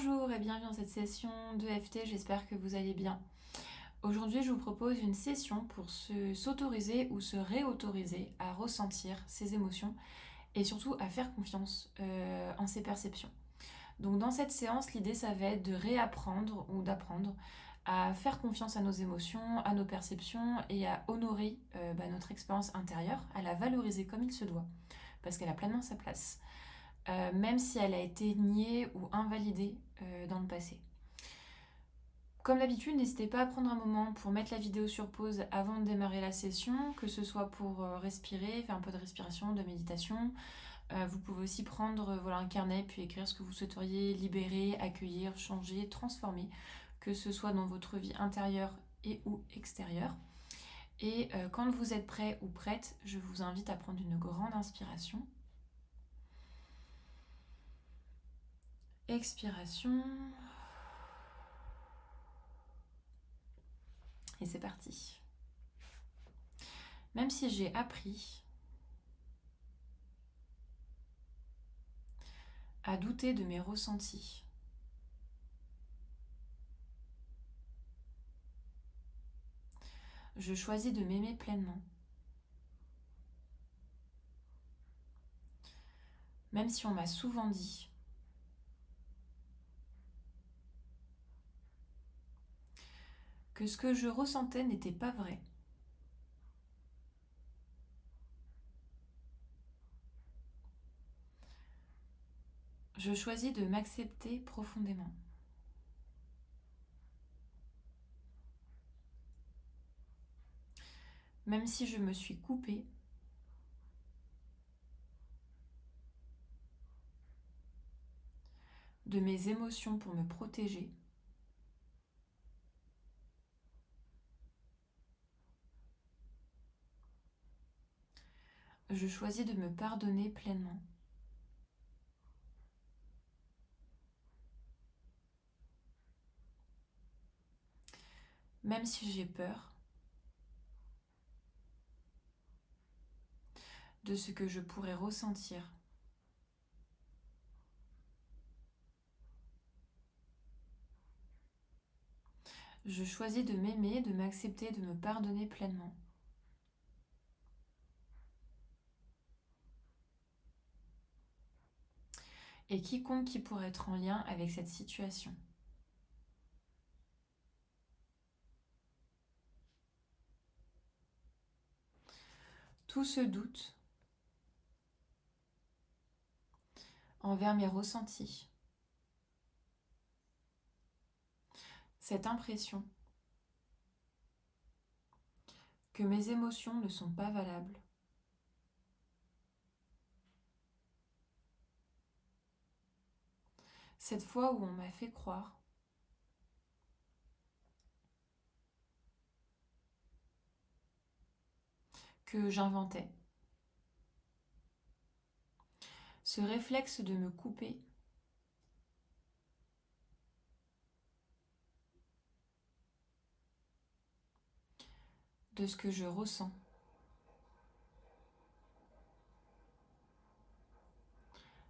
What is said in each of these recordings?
Bonjour et bienvenue dans cette session de FT, j'espère que vous allez bien. Aujourd'hui, je vous propose une session pour s'autoriser ou se réautoriser à ressentir ses émotions et surtout à faire confiance en ses perceptions. Donc dans cette séance, l'idée ça va être de réapprendre ou d'apprendre à faire confiance à nos émotions, à nos perceptions et à honorer notre expérience intérieure, à la valoriser comme il se doit, parce qu'elle a pleinement sa place. Même si elle a été niée ou invalidée dans le passé. Comme d'habitude, n'hésitez pas à prendre un moment pour mettre la vidéo sur pause avant de démarrer la session, que ce soit pour respirer, faire un peu de respiration, de méditation. Vous pouvez aussi prendre un carnet puis écrire ce que vous souhaiteriez libérer, accueillir, changer, transformer, que ce soit dans votre vie intérieure et ou extérieure. Et quand vous êtes prêt ou prête, je vous invite à prendre une grande inspiration. Expiration. Et c'est parti. Même si j'ai appris à douter de mes ressentis, je choisis de m'aimer pleinement. Même si on m'a souvent dit que ce que je ressentais n'était pas vrai. Je choisis de m'accepter profondément. Même si je me suis coupée de mes émotions pour me protéger, je choisis de me pardonner pleinement. Même si j'ai peur de ce que je pourrais ressentir. Je choisis de m'aimer, de m'accepter, de me pardonner pleinement. Et quiconque qui pourrait être en lien avec cette situation. Tout ce doute envers mes ressentis, cette impression que mes émotions ne sont pas valables, cette fois où on m'a fait croire que j'inventais, ce réflexe de me couper de ce que je ressens,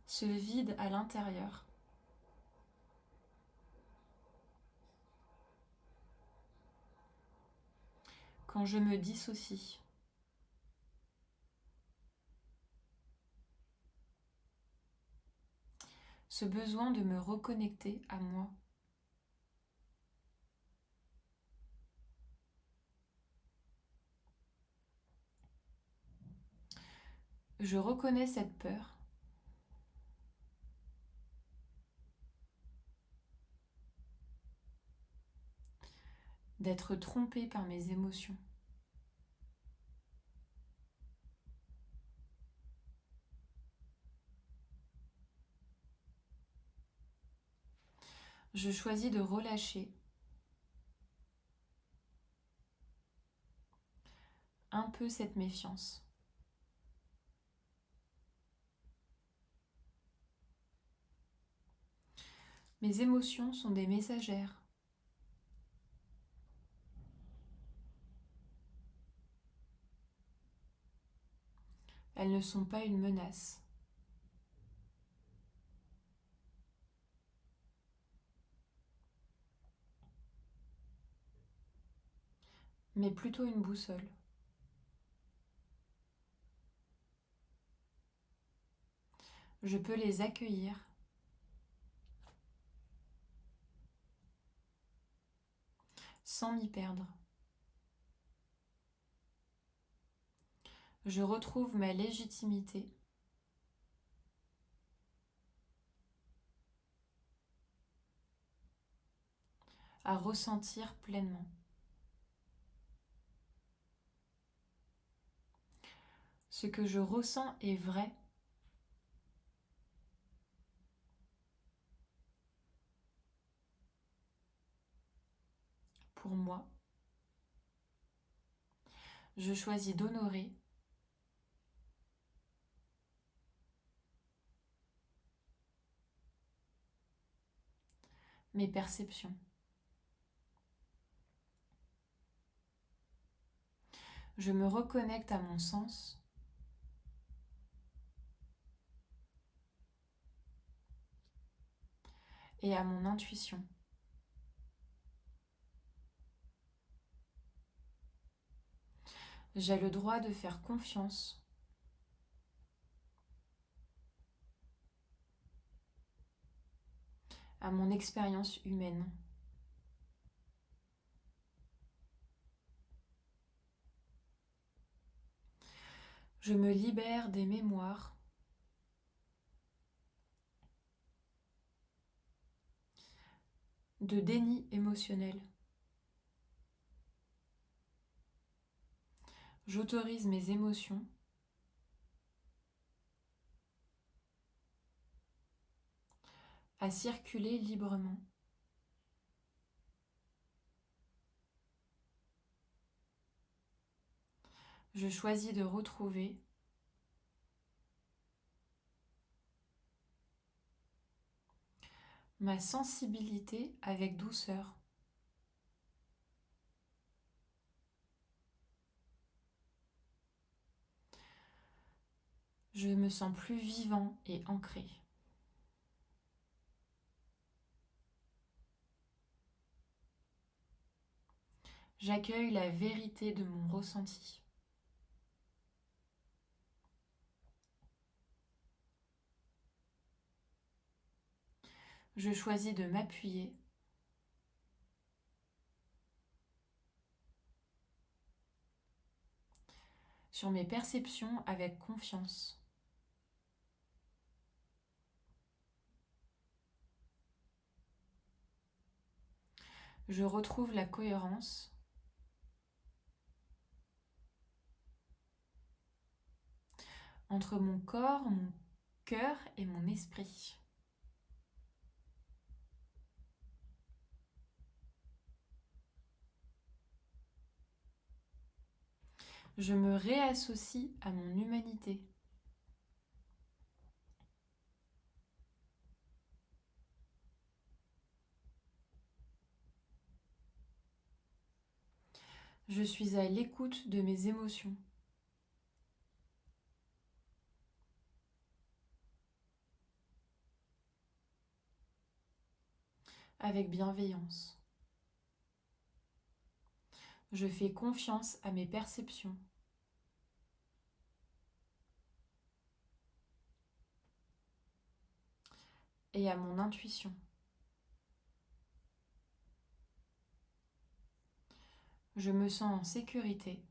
ce vide à l'intérieur, quand je me dissocie, ce besoin de me reconnecter à moi. Je reconnais cette peur d'être trompée par mes émotions. Je choisis de relâcher un peu cette méfiance. Mes émotions sont des messagères. Elles ne sont pas une menace. mais plutôt une boussole. Je peux les accueillir sans m'y perdre. Je retrouve ma légitimité à ressentir pleinement. Ce que je ressens est vrai. Pour moi, je choisis d'honorer mes perceptions. Je me reconnecte à mon sens et à mon intuition. J'ai le droit de faire confiance à mon expérience humaine. Je me libère des mémoires de déni émotionnel. J'autorise mes émotions à circuler librement. Je choisis de retrouver ma sensibilité avec douceur. Je me sens plus vivant et ancré. J'accueille la vérité de mon ressenti. Je choisis de m'appuyer sur mes perceptions avec confiance. Je retrouve la cohérence entre mon corps, mon cœur et mon esprit. Je me réassocie à mon humanité. Je suis à l'écoute de mes émotions. Avec bienveillance. Je fais confiance à mes perceptions. Et à mon intuition. Je me sens en sécurité.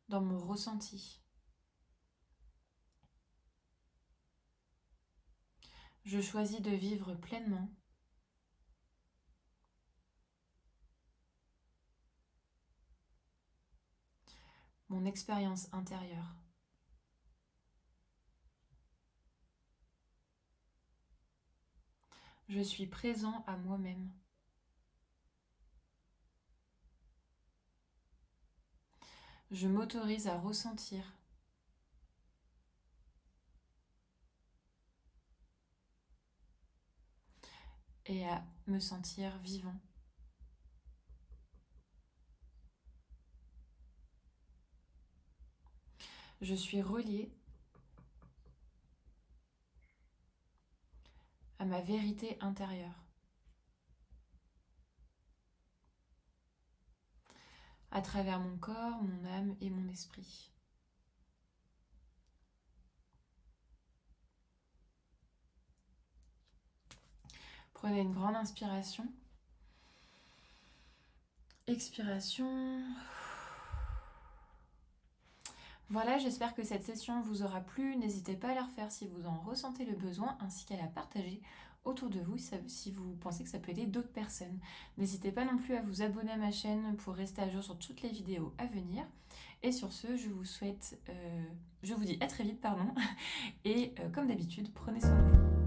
Dans mon ressenti. Je choisis de vivre pleinement mon expérience intérieure. Je suis présent à moi-même. Je m'autorise à ressentir et à me sentir vivant. Je suis relié à ma vérité intérieure, à travers mon corps, mon âme et mon esprit. Prenez une grande inspiration. Expiration. Voilà, j'espère que cette session vous aura plu. N'hésitez pas à la refaire si vous en ressentez le besoin, ainsi qu'à la partager autour de vous si vous pensez que ça peut aider d'autres personnes. N'hésitez pas non plus à vous abonner à ma chaîne pour rester à jour sur toutes les vidéos à venir. Et sur ce, je vous dis à très vite, et comme d'habitude, prenez soin de vous.